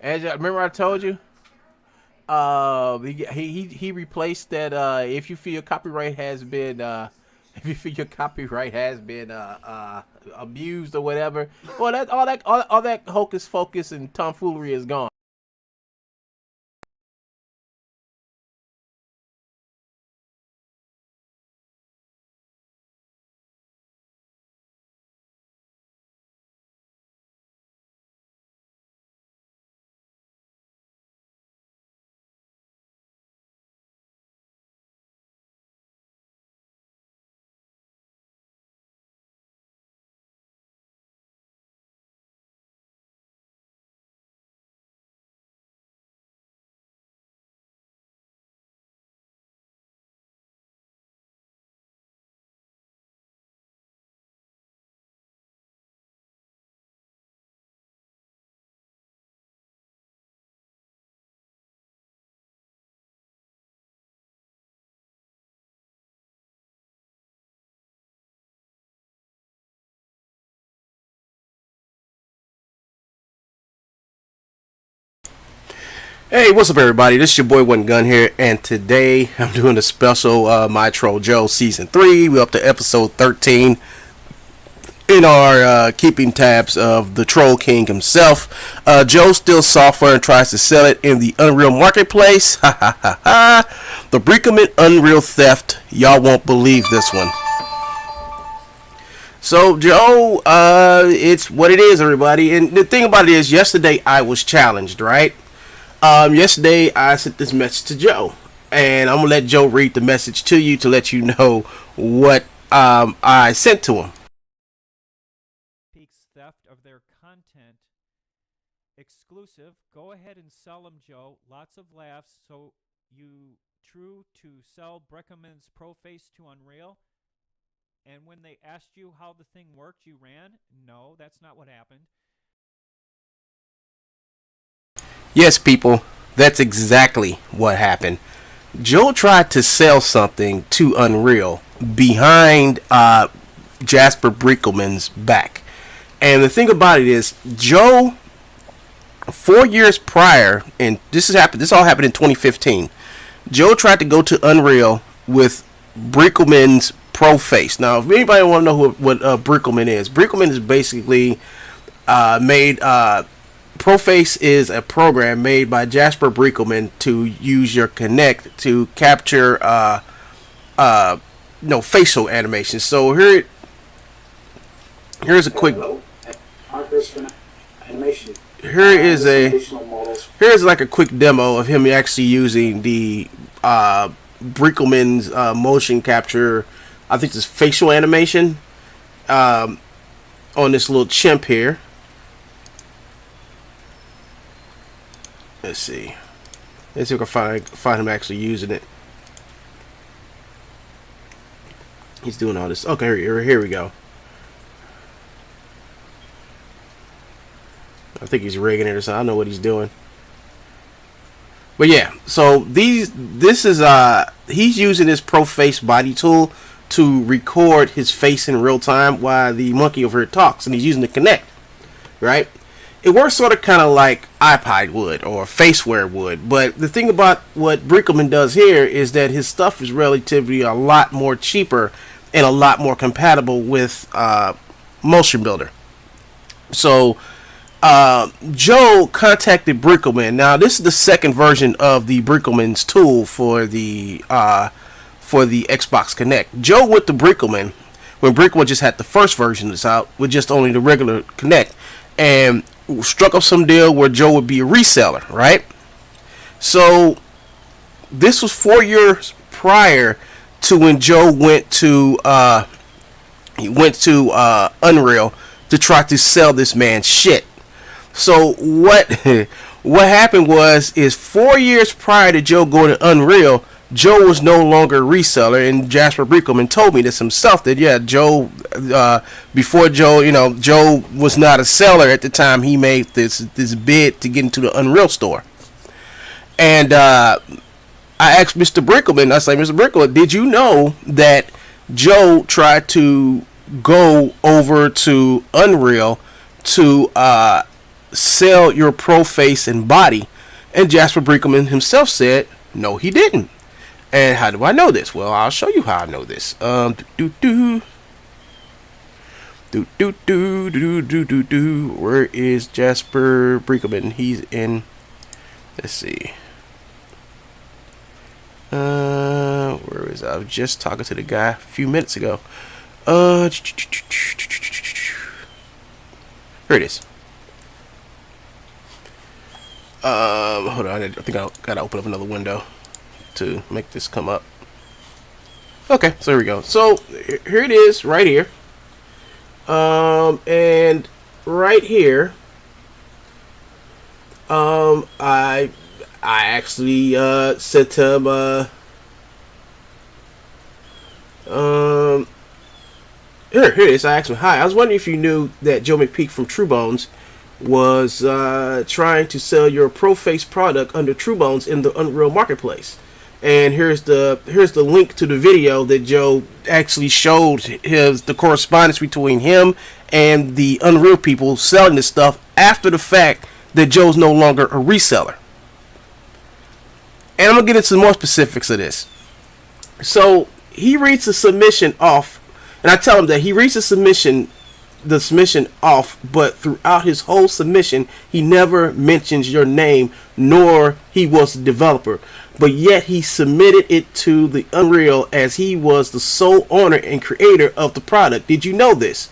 As remember, I told you. He replaced that. If you feel your copyright has been if you feel your copyright has been abused or whatever, well, that all that hocus pocus and tomfoolery is gone. Hey, what's up, everybody? This is your boy One Gun here, and today I'm doing a special My Troll Joe Season 3. We're up to episode 13 in our keeping tabs of the Troll King himself. Joe steals software and tries to sell it in the Unreal Marketplace. Ha ha ha ha. The Brinkman Unreal Theft. Y'all won't believe this one. So, Joe, it's what it is, everybody. And the thing about it is, yesterday I was challenged, right? Yesterday I sent this message to Joe, and I'm gonna let Joe read the message to you to let you know what I sent to him. Theft of their content exclusive. Go ahead and sell them, Joe. Lots of laughs. So you true to sell Breckerman's Pro Face to Unreal? And when they asked you how the thing worked, you ran? No, that's not what happened. Yes, people, that's exactly what happened. Joe tried to sell something to Unreal behind Jasper Brinkleman's back. And the thing about it is, Joe, 4 years prior, and this all happened in 2015. Joe tried to go to Unreal with Brinkleman's Pro Face. Now, if anybody want to know what Brinkleman is basically made. ProFace is a program made by Jasper Brinkleman to use your Kinect to capture facial animations. So here's a quick here's like a quick demo of him actually using the Brinkleman's motion capture. I think this facial animation on this little chimp here. Let's see. Let's see if I can find him actually using it. He's doing all this. Okay, here we go. I think he's rigging it or something. I don't know what he's doing. But yeah, so this is he's using this Pro Face body tool to record his face in real time while the monkey over here talks, and he's using the Kinect, right? It works sort of kind of like iPod would or Faceware would, but the thing about what Brinkleman does here is that his stuff is relatively a lot more cheaper and a lot more compatible with Motion Builder. So Joe contacted Brinkleman. Now this is the second version of the Brinkleman's tool for the Xbox Kinect. Joe went to Brinkleman when Brinkleman just had the first version that's out with just only the regular Kinect, and struck up some deal where Joe would be a reseller, right? So this was 4 years prior to when Joe went to Unreal to try to sell this man shit. So what happened is 4 years prior to Joe going to Unreal, Joe was no longer a reseller, and Jasper Brinkleman told me this himself, that yeah, Joe, before Joe, Joe was not a seller at the time he made this bid to get into the Unreal store. And I asked Mr. Brinkleman, I said, Mr. Brinkleman, did you know that Joe tried to go over to Unreal to sell your ProFace and body? And Jasper Brinkman himself said, no, he didn't. And how do I know this? Well, I'll show you how I know this. Where is Jasper Brinkman? He's in. Let's see. Where is I was just talking to the guy a few minutes ago. Here it is. Hold on. I think I gotta open up another window to make this come up. Okay, so here we go. So here it is, right here. And right here, I actually said to him, here it is. I asked him, hi, I was wondering if you knew that Joe McPeak from TrueBones was trying to sell your ProFace product under TrueBones in the Unreal Marketplace. And here's the link to the video that Joe actually showed the correspondence between him and the Unreal people selling this stuff after the fact that Joe's no longer a reseller. And I'm gonna get into more specifics of this. So he reads the submission off, and I tell him that he reads the submission off, but throughout his whole submission, he never mentions your name, nor he was the developer. But yet he submitted it to the Unreal as he was the sole owner and creator of the product. Did you know this?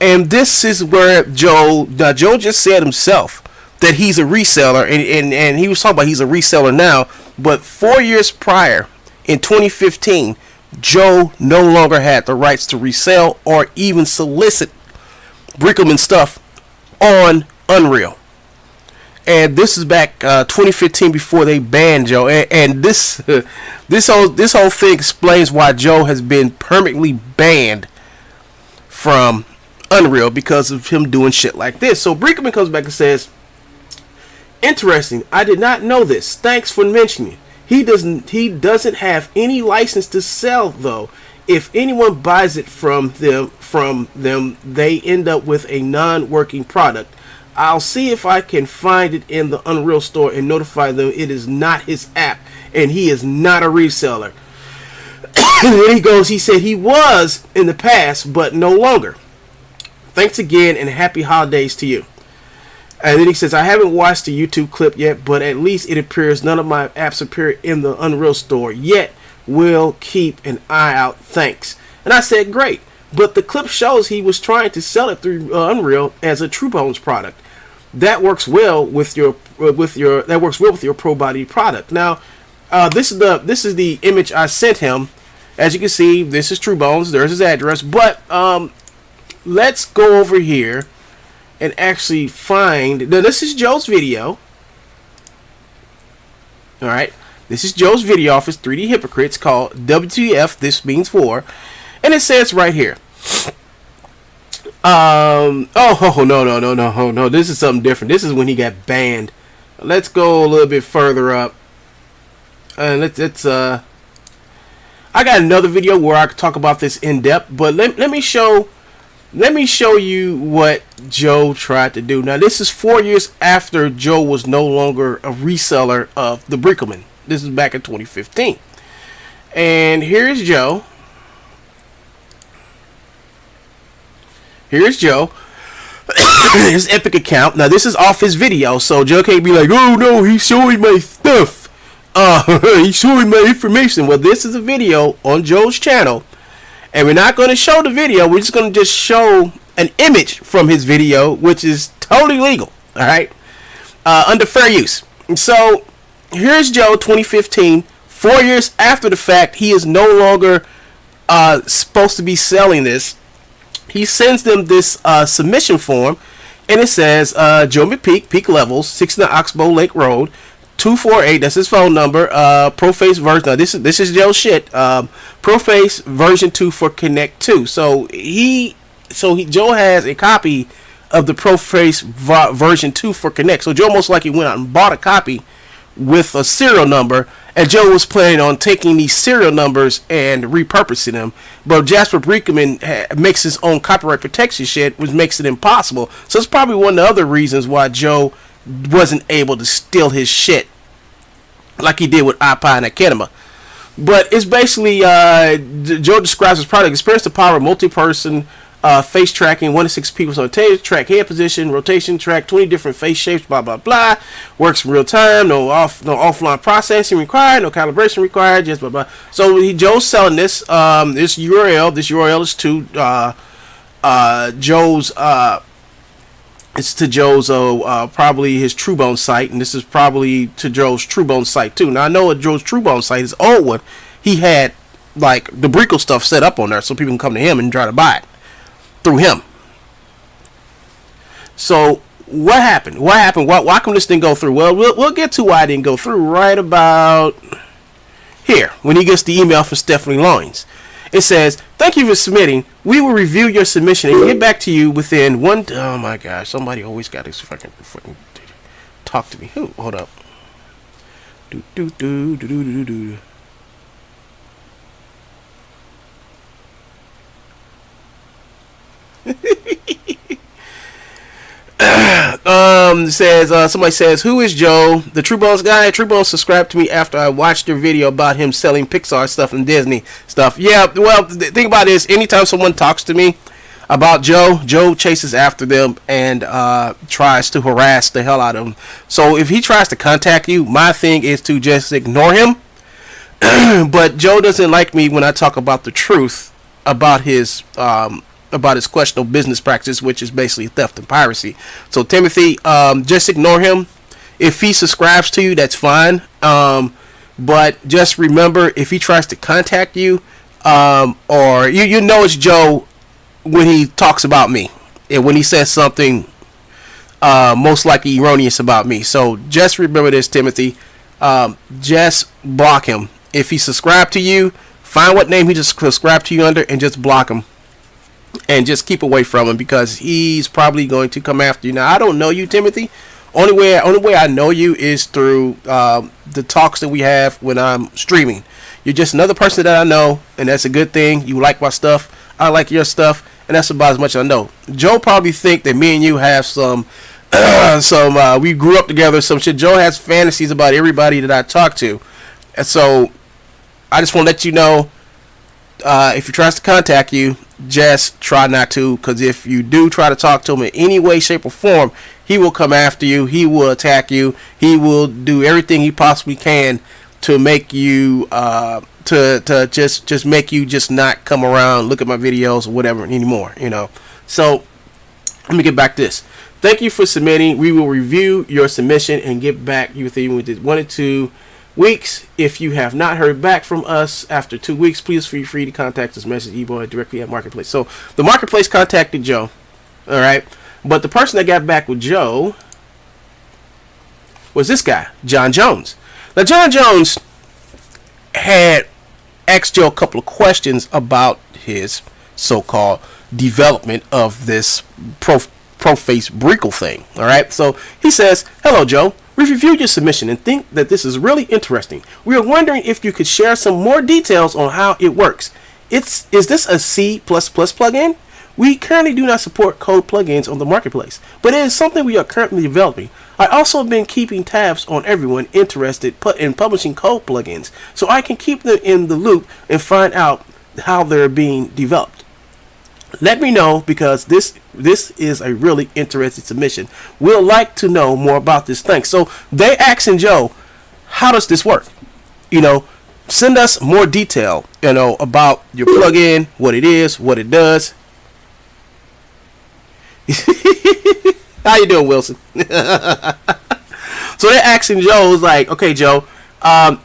And this is where Joe just said himself that he's a reseller, and he was talking about he's a reseller now, but 4 years prior, in 2015, Joe no longer had the rights to resell or even solicit Brinkman stuff on Unreal. And this is back 2015, before they banned Joe. And this whole thing explains why Joe has been permanently banned from Unreal, because of him doing shit like this. So Brinkman comes back and says, interesting, I did not know this. Thanks for mentioning it. He doesn't have any license to sell, though. If anyone buys it from them, they end up with a non-working product. I'll see if I can find it in the Unreal store and notify them it is not his app and he is not a reseller. And then he said he was in the past, but no longer. Thanks again and happy holidays to you. And then he says, I haven't watched the YouTube clip yet, but at least it appears none of my apps appear in the Unreal store yet. We'll keep an eye out. Thanks. And I said, great. But the clip shows he was trying to sell it through Unreal as a TrueBones product. That works well with your Pro Body product. Now, this is the image I sent him. As you can see, this is TrueBones. There's his address. But let's go over here and actually find. Now, this is Joe's video. All right. This is Joe's video off his 3D Hypocrites called WTF This Means For. And it says right here. No. This is something different. This is when he got banned. Let's go a little bit further up. I got another video where I could talk about this in depth, but let me show you what Joe tried to do. Now, this is 4 years after Joe was no longer a reseller of the Brinkman. This is back in 2015. And here's Joe. Here's Joe. His Epic account. Now, this is off his video, so Joe can't be like, oh no, he's showing my stuff. He's showing my information. Well, this is a video on Joe's channel, and we're not going to show the video. We're just going to show an image from his video, which is totally legal. All right, under fair use. So here's Joe, 2015. 4 years after the fact, he is no longer supposed to be selling this. He sends them this submission form, and it says Joe McPeak, Peak Levels, 69 Oxbow Lake Road, 248. That's his phone number. ProFace version. Now this is Joe's shit. ProFace version 2 for Connect 2. So Joe has a copy of the ProFace version 2 for Connect. So Joe most likely went out and bought a copy with a serial number And Joe was planning on taking these serial numbers and repurposing them. But Jasper Brinkman makes his own copyright protection shit, which makes it impossible. So it's probably one of the other reasons why Joe wasn't able to steal his shit like he did with iPod and Akinema. But it's basically, Joe describes his product: experience the power of multi-person face tracking, 1 to 6 people simultaneously, track head position, rotation, track 20 different face shapes, blah blah blah. Works in real time, no offline processing required, no calibration required, just blah blah. So Joe's selling this. This URL is to Joe's. It's to Joe's probably his Truebone site, and this is probably to Joe's Truebone site too. Now I know at Joe's Truebone site, his old one, he had like the Brickle stuff set up on there, so people can come to him and try to buy it through him. So what happened? Why come this didn't go through? Well, we'll get to why it didn't go through right about here when he gets the email from Stephanie Loins. It says, "Thank you for submitting. We will review your submission and get back to you within one." Oh my gosh! Somebody always got this fucking talk to me. Who? Hold up. Do. Says somebody says, "Who is Joe, the Truebones guy?" Truebones subscribed to me after I watched your video about him selling Pixar stuff and Disney stuff. Yeah, well, the thing about this, anytime someone talks to me about Joe chases after them and tries to harass the hell out of them. So if he tries to contact you, my thing is to just ignore him. But Joe doesn't like me when I talk about the truth about his questionable business practice, which is basically theft and piracy. So Timothy, just ignore him. If he subscribes to you, that's fine. But just remember, if he tries to contact you, or you know it's Joe when he talks about me and when he says something most likely erroneous about me. So just remember this, Timothy. Just block him. If he subscribed to you, find what name he just subscribed to you under and just block him. And just keep away from him, because he's probably going to come after you. Now, I don't know you, Timothy. Only way I know you is through the talks that we have when I'm streaming. You're just another person that I know, and that's a good thing. You like my stuff, I like your stuff, and that's about as much as I know. Joe probably think that me and you have some we grew up together, some shit. Joe has fantasies about everybody that I talk to, and so I just want to let you know, if he tries to contact you, just try not to, because if you do try to talk to him in any way, shape, or form, he will come after you. He will attack you. He will do everything he possibly can to make you to just make you just not come around, look at my videos or whatever anymore. So let me get back to this. Thank you for submitting. We will review your submission and get back within 1 or 2 weeks. If you have not heard back from us after 2 weeks, please feel free to contact us, message eBoy directly at Marketplace. So the Marketplace contacted Joe, all right, but the person that got back with Joe was this guy, John Jones. Now, John Jones had asked Joe a couple of questions about his so-called development of this ProFace Brickle thing, all right. So he says, "Hello, Joe. We've reviewed your submission and think that this is really interesting. We are wondering if you could share some more details on how it works. Is this a C++ plugin? We currently do not support code plugins on the marketplace, but it is something we are currently developing. I also have been keeping tabs on everyone interested in publishing code plugins, so I can keep them in the loop and find out how they're being developed. Let me know, because this is a really interesting submission. We'll like to know more about this thing." So they asking Joe, how does this work? Send us more detail, about your plugin, what it is, what it does. How you doing, Wilson? So they're asking Joe, like, "Okay, Joe,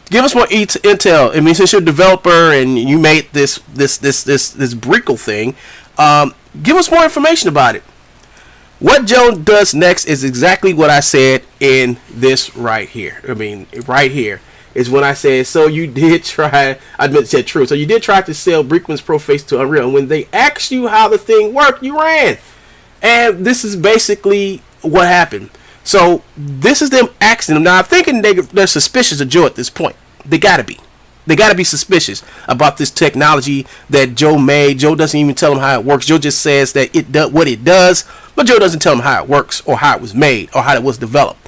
give us more intel. I mean, since you're a developer and you made this Brickle thing, give us more information about it." What Joe does next is exactly what I said in this right here. I mean, right here is when I said, "So you did try," I said true. "So you did try to sell Brickman's ProFace to Unreal. And when they asked you how the thing worked, you ran." And this is basically what happened. So this is them asking him. Now I'm thinking they're suspicious of Joe at this point. They gotta be. They gotta be suspicious about this technology that Joe made. Joe doesn't even tell them how it works. Joe just says that it does what it does, but Joe doesn't tell them how it works or how it was made or how it was developed.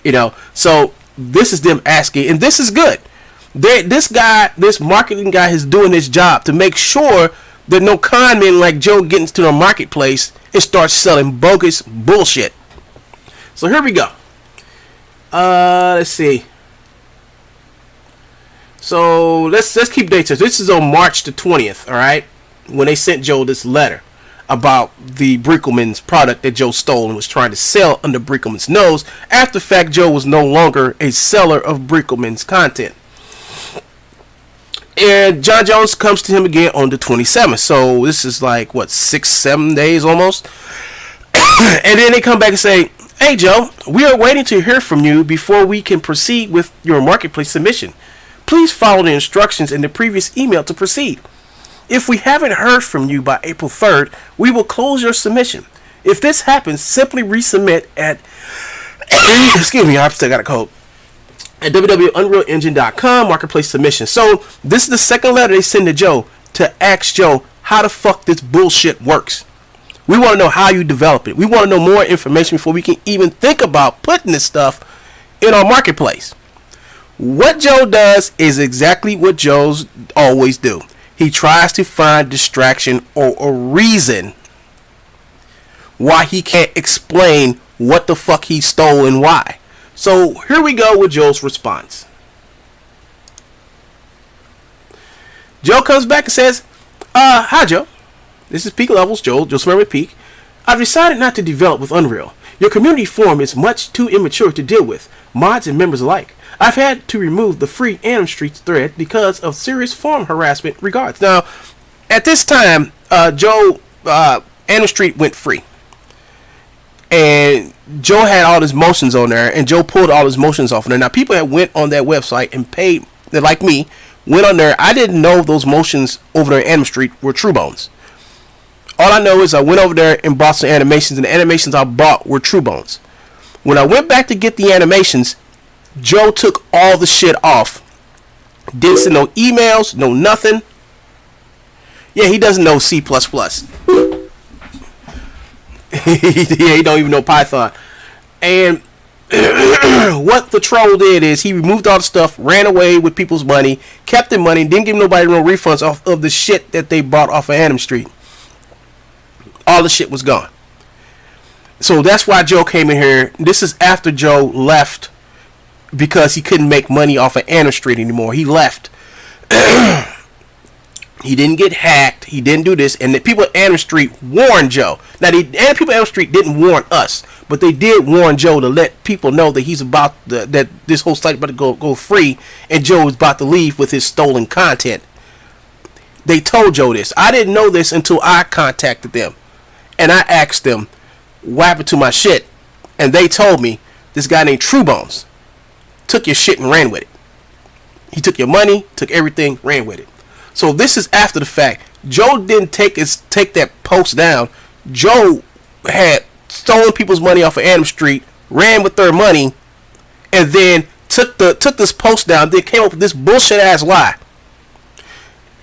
You know, so this is them asking, and this is good. This marketing guy is doing his job to make sure that no con men like Joe get into the marketplace and start selling bogus bullshit. So here we go. Let's see. So let's keep dates. This is on March the 20th, all right, when they sent Joe this letter about the Brinkleman's product that Joe stole and was trying to sell under Brinkleman's nose. After the fact, Joe was no longer a seller of Brinkleman's content. And John Jones comes to him again on the 27th. So this is like, what, 6-7 days almost? And then they come back and say, hey, Joe, we are waiting to hear from you before we can proceed with your marketplace submission. Please follow the instructions in the previous email to proceed. If we haven't heard from you by April 3rd, we will close your submission. If this happens, simply resubmit at excuse me, I've still got a cold. At www.unrealengine.com marketplace submission. So this is the second letter they send to Joe to ask Joe how the fuck this bullshit works. We want to know how you develop it. We want to know more information before we can even think about putting this stuff in our marketplace. What Joe does is exactly what Joe's always do. He tries to find distraction or a reason why he can't explain what the fuck he stole and why. So here we go with Joe's response. Joe comes back and says, hi Joe. This is Peak Levels, Joe Smurfit with Peak. I've decided not to develop with Unreal. Your community forum is much too immature to deal with, mods and members alike. I've had to remove the free Animal Streets thread because of serious forum harassment regards. Now, at this time, Joe, Animal Street went free. And Joe had all his motions on there, and Joe pulled all his motions off of there. Now, people that went on that website and paid, like me, went on there. I didn't know those motions over there at Animal Street were True Bones. All I know is I went over there and bought some animations, and the animations I bought were True Bones. When I went back to get the animations, Joe took all the shit off. Didn't send no emails, no nothing. Yeah, he doesn't know C++. Yeah, he don't even know Python. And what the troll did is he removed all the stuff, ran away with people's money, kept their money, didn't give nobody no refunds off of the shit that they bought off of Adam Street. All the shit was gone. So that's why Joe came in here. This is after Joe left because he couldn't make money off of Anna Street anymore. He left. He didn't get hacked. He didn't do this. And the people at Anna Street warned Joe. Now, the people at Anna Street didn't warn us, but they did warn Joe to let people know that he's about that this whole site about to go free, and Joe is about to leave with his stolen content. They told Joe this. I didn't know this until I contacted them, and I asked them what happened to my shit, and they told me this guy named True Bones took your shit and ran with it. He took your money, took everything, ran with it. So this is after the fact. Joe didn't take that post down. Joe had stolen people's money off of Adam Street, ran with their money, and then took this post down. Then came up with this bullshit ass lie.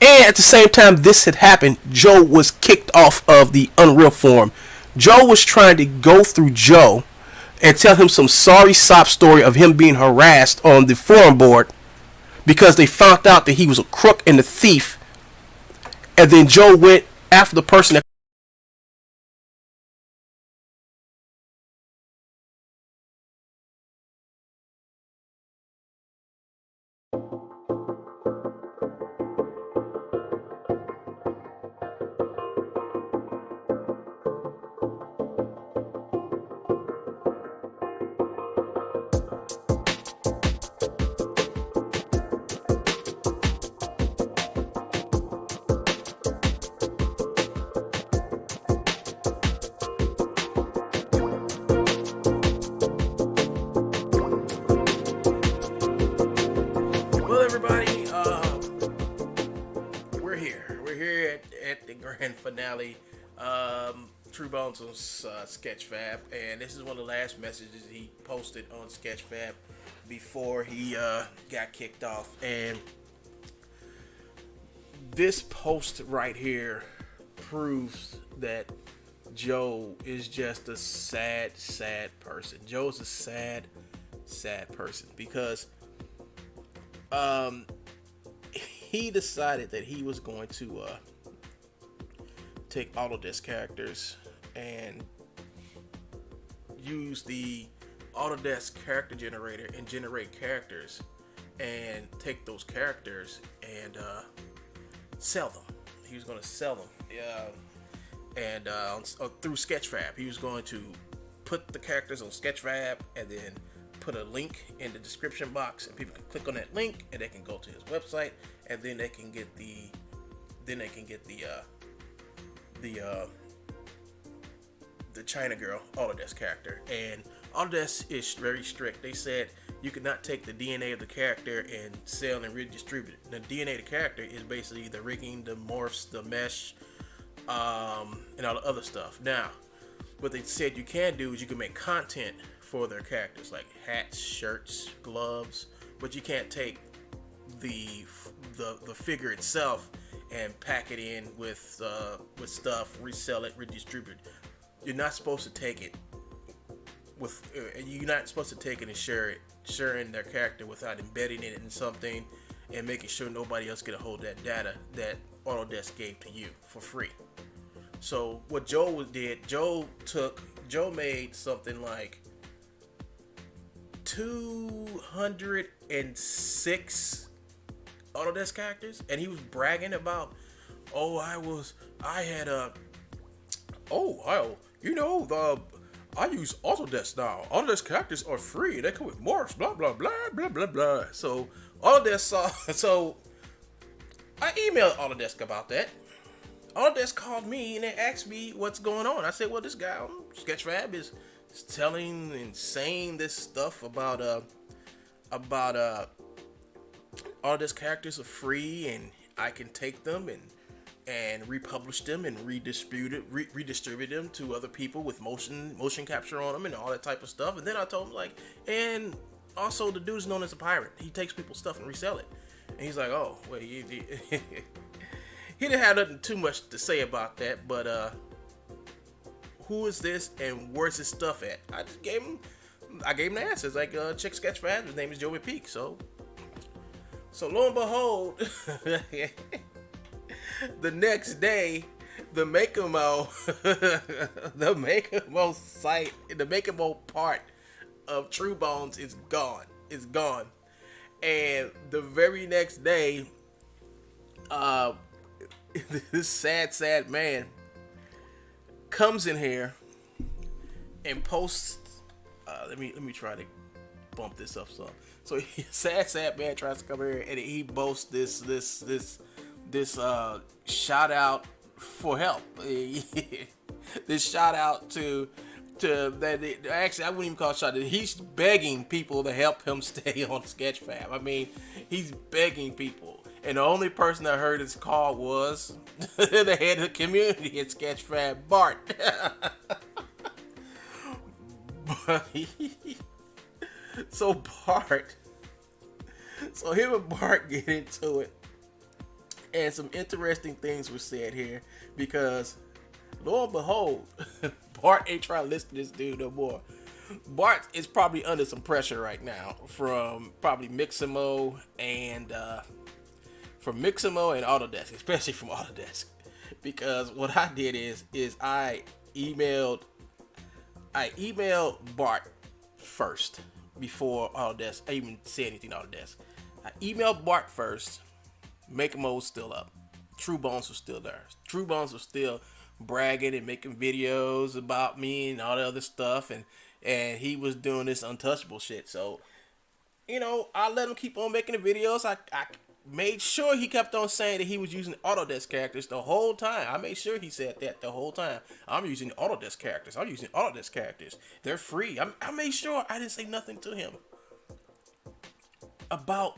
And at the same time this had happened, Joe was kicked off of the Unreal forum. Joe was trying to go through Joe and tell him some sorry sob story of him being harassed on the forum board because they found out that he was a crook and a thief. And then Joe went after the person that finale. True Bones on Sketchfab, and this is one of the last messages he posted on Sketchfab before he got kicked off. And this post right here proves that Joe is just a sad person. Joe is a sad person because he decided that he was going to take Autodesk characters and use the Autodesk character generator and generate characters and take those characters and sell them. He was going to sell them through Sketchfab. He was going to put the characters on Sketchfab and then put a link in the description box, and people can click on that link and they can go to his website, and then they can get the China girl Autodesk character. And Autodesk is very strict. They said you cannot take the DNA of the character and sell and redistribute it. The DNA of the character is basically the rigging, the morphs, the mesh, and all the other stuff. Now, what they said you can do is you can make content for their characters, like hats, shirts, gloves, but you can't take the figure itself and pack it in with stuff, resell it, redistribute. You're not supposed to take it and sharing their character without embedding it in something and making sure nobody else get a hold of that data that Autodesk gave to you for free. So what Joe did, Joe made something like 206 Autodesk characters, and he was bragging about, I use Autodesk now. Autodesk characters are free. They come with morphs, blah blah blah blah blah blah. So so I emailed Autodesk about that. Autodesk called me and they asked me what's going on. I said, well, this guy on Sketchfab is telling and saying this stuff about Autodesk characters are free and I can take them and republish them and redistribute them to other people with motion capture on them and all that type of stuff. And then I told him, like, and also the dude's known as a pirate. He takes people's stuff and resell it. And he's like, oh, well, he didn't have nothing too much to say about that, but who is this and where's his stuff at? I gave him the answers, like, check Sketchfab, his name is Joey Peak. So lo and behold, the next day, the Makemo site, the Makemo part of True Bones is gone. It's gone. And the very next day, this sad man comes in here and posts. Let me try to bump this up some. So sad man tries to come here and he boasts this shout out for help. This shout out to that. Actually, I wouldn't even call it shout out. He's begging people to help him stay on Sketchfab. I mean, he's begging people. And the only person that heard his call was the head of the community at Sketchfab, Bart. So him and Bart get into it. And some interesting things were said here because, lo and behold, Bart ain't trying to listen to this dude no more. Bart is probably under some pressure right now from probably Mixamo and Autodesk, especially from Autodesk, because what I did is I emailed Bart first before Autodesk. I even said anything to Autodesk. I emailed Bart first. Makemo was still up. True Bones was still there. True Bones was still bragging and making videos about me and all the other stuff, and he was doing this untouchable shit. So, I let him keep on making the videos. I made sure he kept on saying that he was using Autodesk characters the whole time. I made sure he said that the whole time. I'm using Autodesk characters. I'm using Autodesk characters. They're free. I made sure I didn't say nothing to him about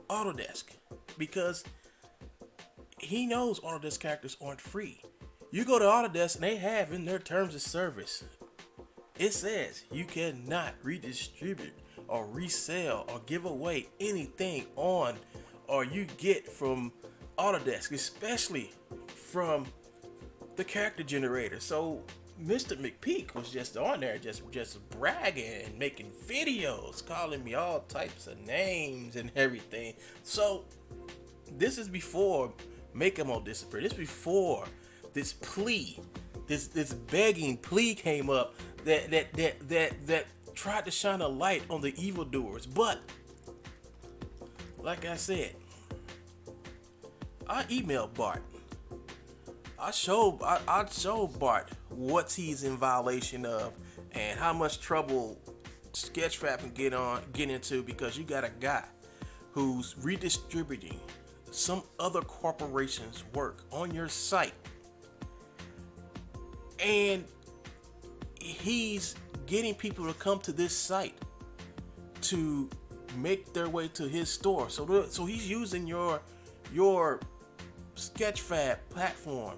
Autodesk because he knows Autodesk characters aren't free. You go to Autodesk and they have in their terms of service, it says you cannot redistribute or resell or give away anything on or you get from Autodesk, especially from the character generator. So Mr. McPeak was just on there just bragging and making videos, calling me all types of names and everything. So this is before Make 'em all disappear. This is before this plea, this begging plea came up that tried to shine a light on the evildoers. But like I said, I emailed Bart. I showed Bart what he's in violation of and how much trouble Sketchfab can get into because you got a guy who's redistributing some other corporation's work on your site, and he's getting people to come to this site to make their way to his store. So he's using your Sketchfab platform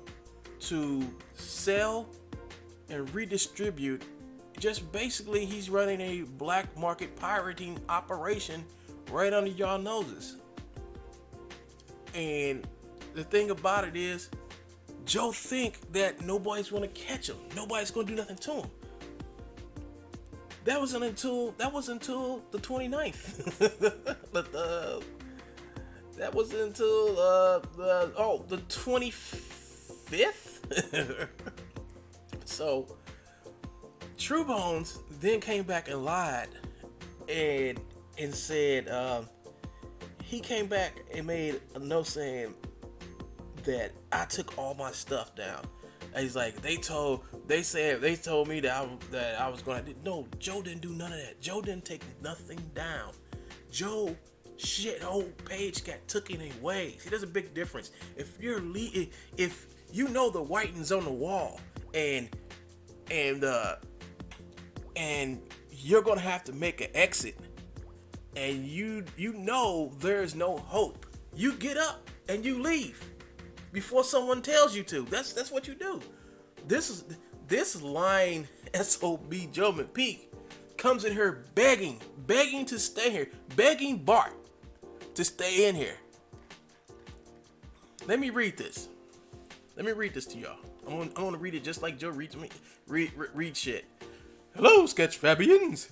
to sell and redistribute. Just basically, he's running a black market pirating operation right under y'all noses. And the thing about it is, Joe think that nobody's gonna catch him. Nobody's gonna do nothing to him. That wasn't until the 29th. That was until the 25th. So True Bones then came back and lied and said he came back and made a note saying that I took all my stuff down. And he's like, they told me that I was gonna. No, Joe didn't do none of that. Joe didn't take nothing down. Joe whole page got taken away. See, there's a big difference. If you know the writing's on the wall and you're gonna have to make an exit, and you know there's no hope, you get up and you leave before someone tells you to. That's what you do. This lying SOB Joe McPeak comes in here begging to stay here, begging Bart to stay in here. Let me read this. Let me read this to y'all. I'm gonna read it just like Joe reads me. Read shit. Hello, Sketchfabians.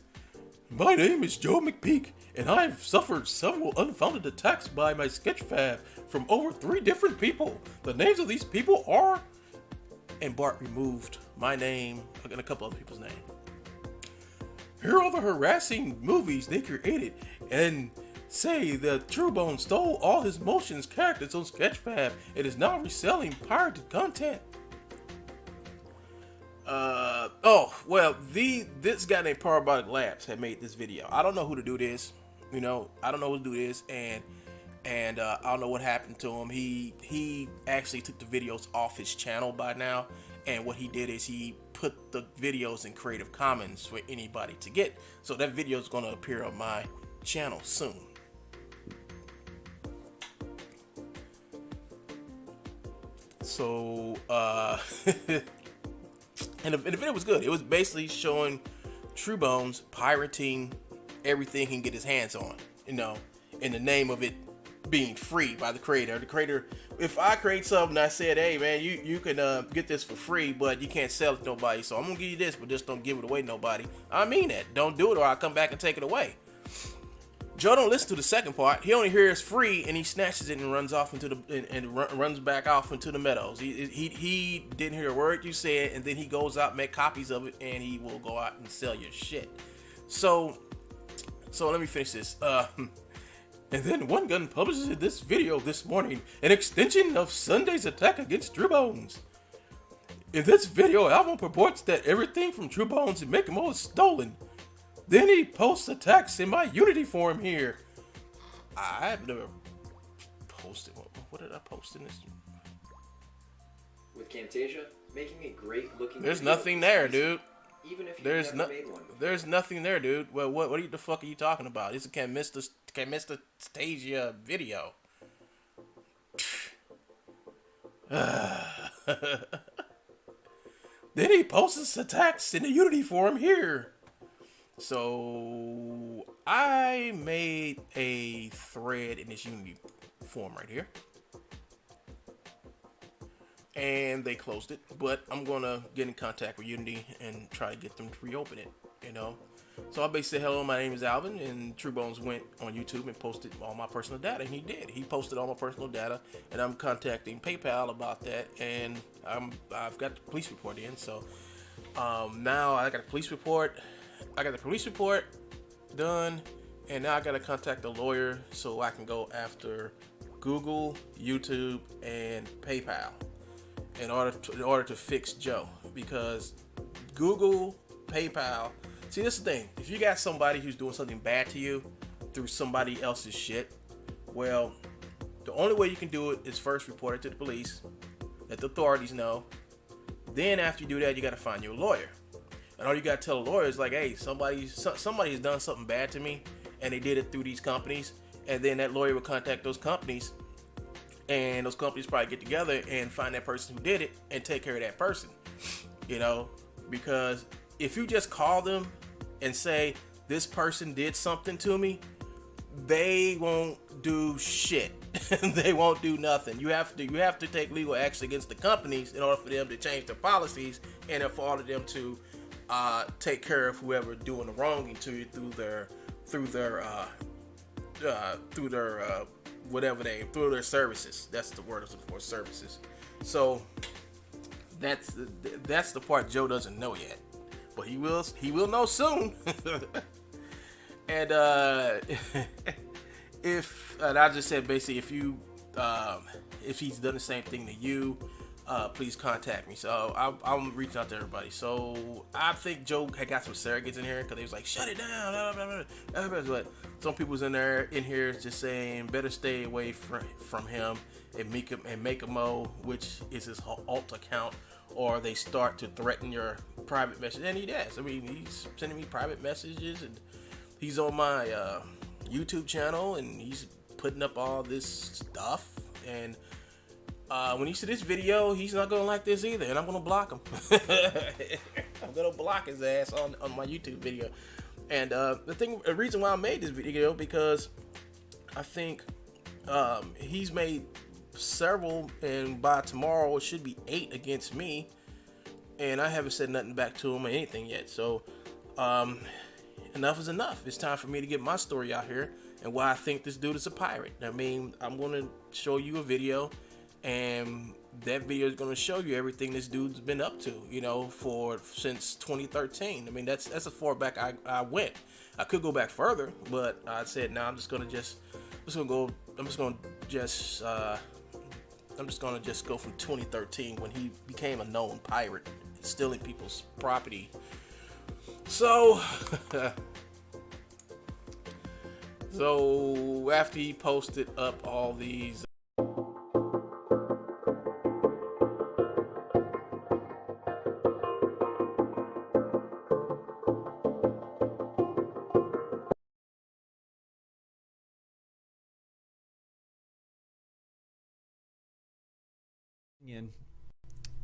My name is Joe McPeak, and I've suffered several unfounded attacks by my Sketchfab from over 3 different people. The names of these people are... And Bart removed my name and a couple other people's names. Here are the harassing movies they created and say that Truebone stole all his motions characters on Sketchfab and is now reselling pirated content. This guy named Parabolic Labs had made this video. I don't know who to do this. I don't know who to do this, and I don't know what happened to him. He actually took the videos off his channel by now, and what he did is he put the videos in Creative Commons for anybody to get. So that video is going to appear on my channel soon. So and the video was good. It was basically showing True Bones pirating everything he can get his hands on, in the name of it being free by the creator. The creator, if I create something, I said, hey man, you can get this for free, but you can't sell it to nobody. So I'm gonna give you this, but just don't give it away to nobody. I mean that. Don't do it, or I'll come back and take it away. Joe don't listen to the second part. He only hears free, and he snatches it and runs off into runs back off into the meadows. He didn't hear a word you said, and then he goes out and make copies of it, and he will go out and sell your shit. So let me finish this. And then One Gun publishes this video this morning, an extension of Sunday's attack against True Bones. In this video, Alvin purports that everything from True Bones and Make 'em All is stolen. Then he posts attacks in my Unity forum here. I've never posted. What did I post in this? With Camtasia making a great looking. There's nothing there, dude. Even if you've never made one. There's nothing there, dude. Well, what the fuck are you talking about? It's a Camtasia video. Then he posts attacks in the Unity forum here. So I made a thread in this Unity forum right here. And they closed it, but I'm gonna get in contact with Unity and try to get them to reopen it, you know. So I basically said, hello, my name is Alvin, and True Bones went on YouTube and posted all my personal data, and he did. He posted all my personal data, and I'm contacting PayPal about that, and I've got the police report in. So now I got a police report. I got the police report done, and now I got to contact a lawyer so I can go after Google, YouTube, and PayPal in order to fix Joe, because Google, PayPal. See, this is the thing. If you got somebody who's doing something bad to you through somebody else's shit, well, the only way you can do it is first report it to the police, let the authorities know. Then after you do that, you got to find your lawyer. And all you got to tell the lawyer is like, hey, somebody has done something bad to me, and they did it through these companies. And then that lawyer will contact those companies, and those companies probably get together and find that person who did it and take care of that person. You know, because if you just call them and say, this person did something to me, they won't do shit. They won't do nothing. You have to take legal action against the companies in order for them to change their policies, and for all of them to take care of whoever doing the wronging to you through their services. That's the word I was looking for, services. So that's the part Joe doesn't know yet, but he will know soon. And and I just said basically, if he's done the same thing to you, please contact me. So I'm reaching out to everybody. So I think Joe had got some surrogates in here because they was like, shut it down. But some people's in here just saying better stay away from him and make a mo, which is his alt account, or they start to threaten your private message. And he does. I mean, he's sending me private messages, and he's on my YouTube channel, and he's putting up all this stuff. And when he sees this video, he's not gonna like this either, and I'm gonna block him. I'm gonna block his ass on my YouTube video. And the reason why I made this video, because I think he's made several, and by tomorrow it should be 8 against me, and I haven't said nothing back to him or anything yet. So enough is enough. It's time for me to get my story out here and why I think this dude is a pirate. I mean, I'm gonna show you a video, and that video is gonna show you everything this dude's been up to, you know, since 2013. I mean, that's as far back I went. I could go back further, but I said, no, I'm just gonna go from 2013, when he became a known pirate, stealing people's property. So after he posted up all these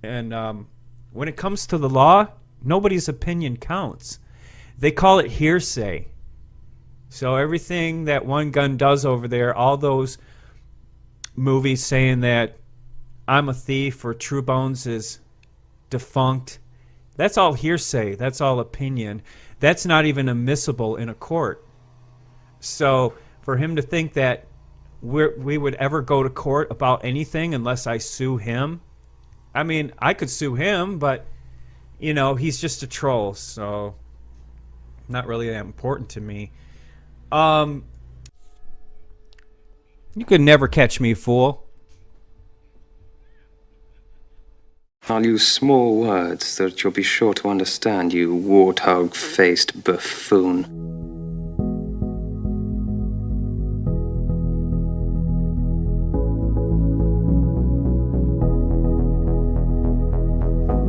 and when it comes to the law, nobody's opinion counts. They call it hearsay. So everything that One Gun does over there, all those movies saying that I'm a thief or True Bones is defunct, that's all hearsay. That's all opinion. That's not even admissible in a court. So for him to think that we would ever go to court about anything unless I sue him, I mean, I could sue him, but, you know, he's just a troll, so not really that important to me. You could never catch me, fool. I'll use small words so that you'll be sure to understand, you warthog-faced buffoon.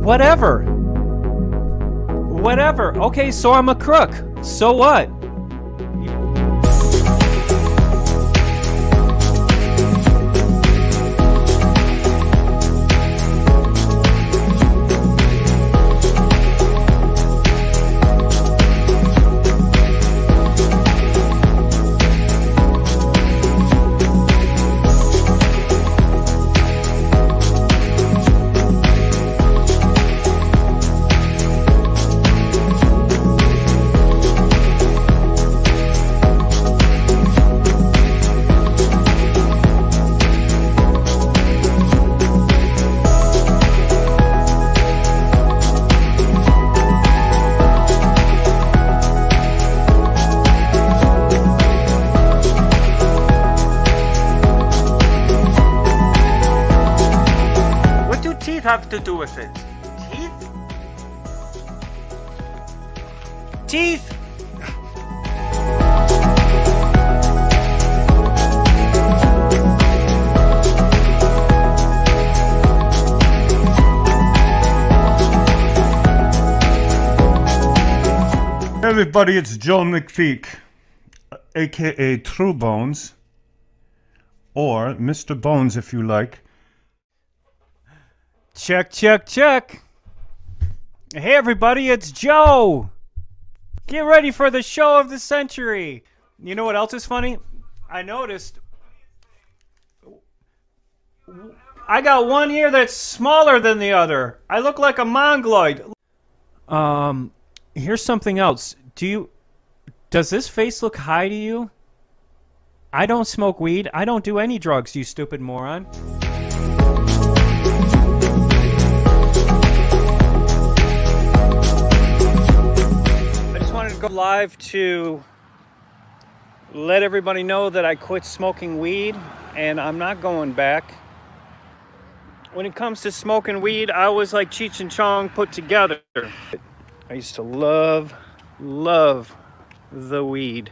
Whatever. Okay, so I'm a crook. So what? have to do with it? Teeth? Teeth! Hey everybody, it's Joe McPeak, aka True Bones, or Mr. Bones if you like. Check, check, check. Hey everybody, it's Joe. Get ready for the show of the century. You know what else is funny? I noticed I got one ear that's smaller than the other. I look like a mongoloid. Here's something else. Does this face look high to you? I don't smoke weed. I don't do any drugs, you stupid moron. I just wanted to go live to let everybody know that I quit smoking weed and I'm not going back. When it comes to smoking weed, I was like Cheech and Chong put together. I used to love the weed.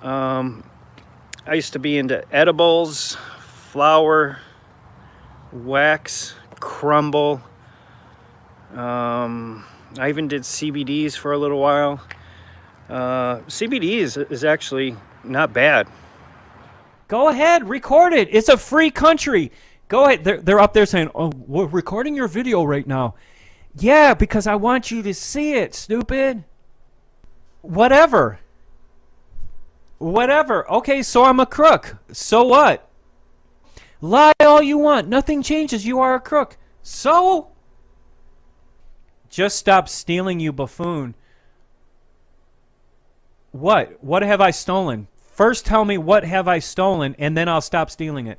I used to be into edibles, flour, wax, crumble. I even did CBDs for a little while. CBD is actually not bad. Go ahead, record it. It's a free country. Go ahead. They're up there saying, "Oh, we're recording your video right now." Yeah, because I want you to see it, stupid. Whatever. Okay, so I'm a crook. So what? Lie all you want. Nothing changes. You are a crook. So? Just stop stealing, you buffoon. What? What have I stolen? First tell me what have I stolen, and then I'll stop stealing it.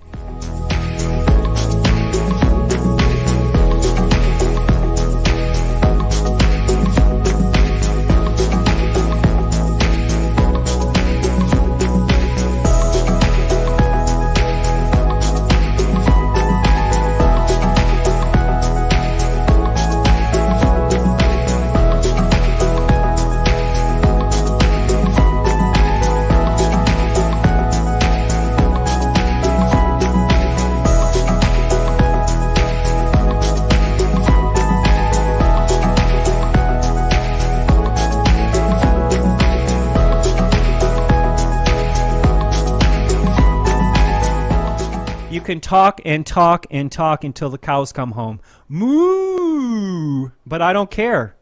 You can talk and talk and talk until the cows come home. Moo! But I don't care.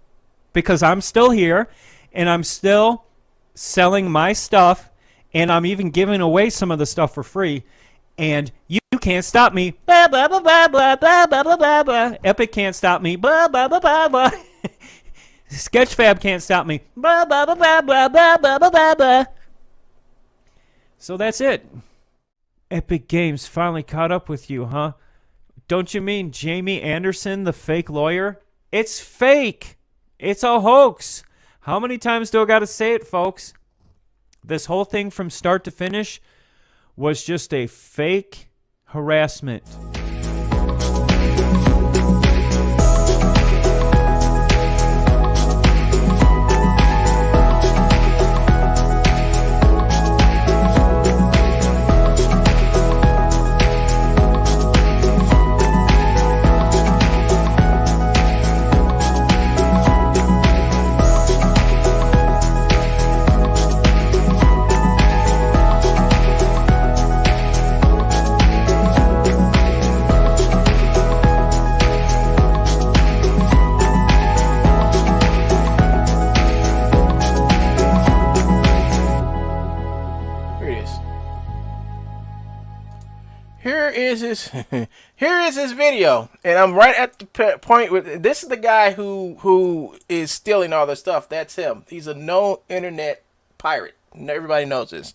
Because I'm still here, and I'm still selling my stuff, and I'm even giving away some of the stuff for free, and you can't stop me. Blah, blah, blah, blah, blah, blah, blah, blah, blah, blah. Epic can't stop me. Blah, blah, blah, blah, blah. Sketchfab can't stop me. Blah, blah, blah, blah, blah, blah, blah, blah, blah, blah. So that's it. Epic Games finally caught up with you, huh? Don't you mean Jamie Anderson, the fake lawyer? It's fake! It's a hoax! How many times do I gotta say it, folks? This whole thing from start to finish was just a fake harassment. Here is his video, and I'm right at the point with this is the guy who is stealing all the stuff. That's him. He's a known internet pirate. Everybody knows this,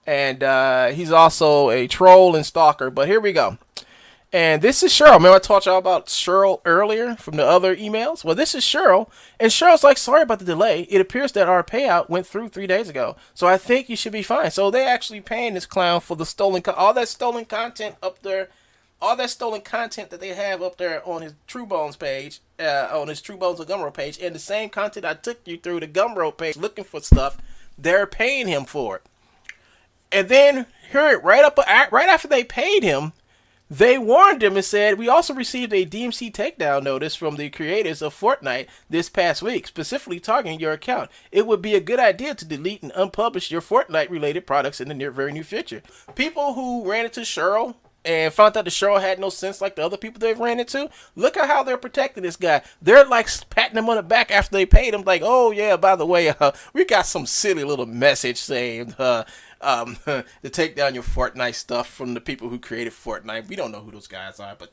and he's also a troll and stalker. But here we go. And this is Cheryl. Remember I talked y'all about Cheryl earlier from the other emails? Well, this is Cheryl. And Cheryl's like, sorry about the delay. It appears that our payout went through 3 days ago. So I think you should be fine. So they actually paying this clown for the stolen, all that stolen content up there all that stolen content that they have up there on his True Bones page, on his True Bones and Gumroad page, and the same content I took you through the Gumroad page looking for stuff, they're paying him for it. And then here, right after they paid him, they warned him and said, we also received a DMC takedown notice from the creators of Fortnite this past week, specifically targeting your account. It would be a good idea to delete and unpublish your Fortnite-related products in the very near future. People who ran into Cheryl and found out that Cheryl had no sense like the other people they've ran into, look at how they're protecting this guy. They're like patting him on the back after they paid him, like, oh yeah, by the way, we got some silly little message saying to take down your Fortnite stuff from the people who created Fortnite. We don't know who those guys are, but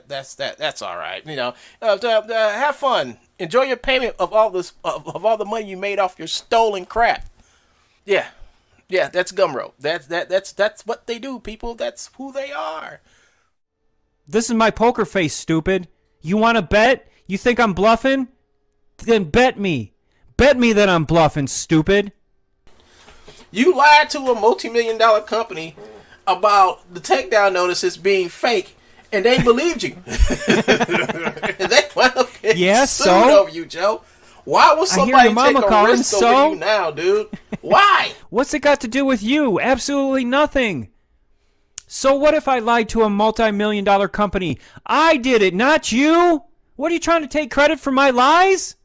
that's all right. You know, have fun, enjoy your payment of all this of all the money you made off your stolen crap. Yeah, that's Gumroad. That's what they do, people. That's who they are. This is my poker face, stupid. You want to bet? You think I'm bluffing? Then bet me. Bet me that I'm bluffing, stupid. You lied to a multi-million-dollar company about the takedown notices being fake, and they believed you. They wound up getting sued over you, Joe. Why would somebody take a risk over you now, dude? Why? What's it got to do with you? Absolutely nothing. So what if I lied to a multi-million-dollar company? I did it, not you. What, are you trying to take credit for my lies?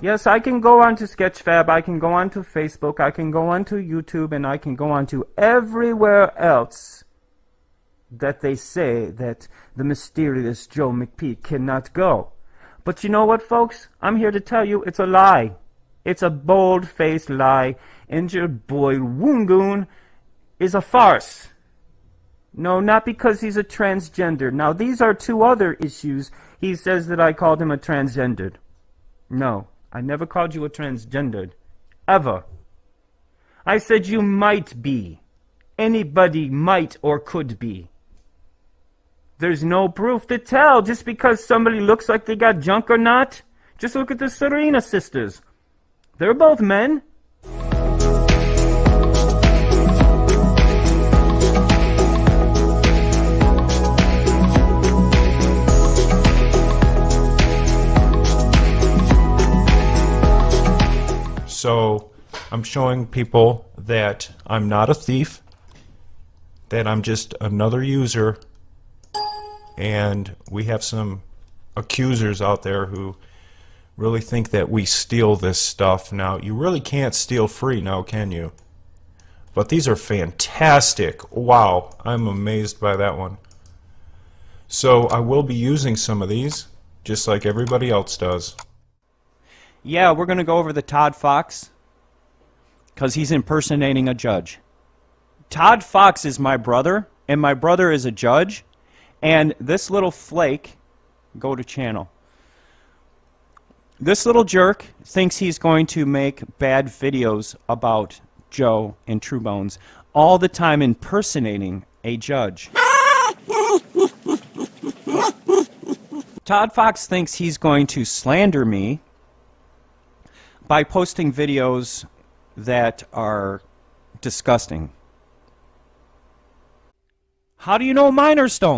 Yes, I can go onto Sketchfab, I can go onto Facebook, I can go onto YouTube, and I can go onto everywhere else that they say that the mysterious Joe McPeak cannot go. But you know what, folks? I'm here to tell you it's a lie. It's a bold-faced lie, and your boy Woongoon is a farce. No, not because he's a transgender. Now, these are two other issues. He says that I called him a transgendered. No, I never called you a transgendered. Ever. I said you might be. Anybody might or could be. There's no proof to tell just because somebody looks like they got junk or not. Just look at the Serena sisters. They're both men. So I'm showing people that I'm not a thief, that I'm just another user, and we have some accusers out there who really think that we steal this stuff. Now, you really can't steal free now, can you? But these are fantastic. Wow, I'm amazed by that one. So I will be using some of these, just like everybody else does. Yeah, we're going to go over the Todd Fox, because he's impersonating a judge. Todd Fox is my brother, and my brother is a judge, and this little flake, go to channel. This little jerk thinks he's going to make bad videos about Joe and True Bones, all the time impersonating a judge. Todd Fox thinks he's going to slander me by posting videos that are disgusting. How do you know mine are stolen?